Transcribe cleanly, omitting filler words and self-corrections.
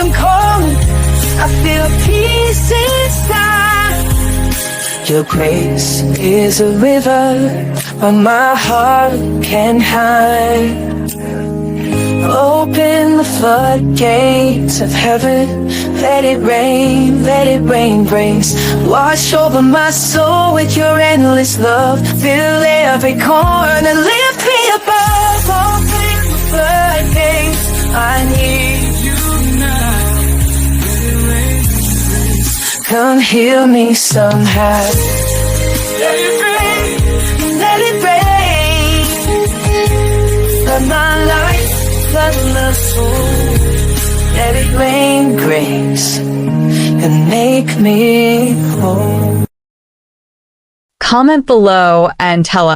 I'm calling, I feel peace inside. Your grace is a river where my heart can hide. Open the floodgates of heaven, let it rain, grace. Wash over my soul with your endless love. Fill every corner, lift me above. Open the floodgates, I need you now. Come heal me somehow. Let it rain, flood my life, flood my soul. Let it rain grace and make me whole. Comment below and tell us,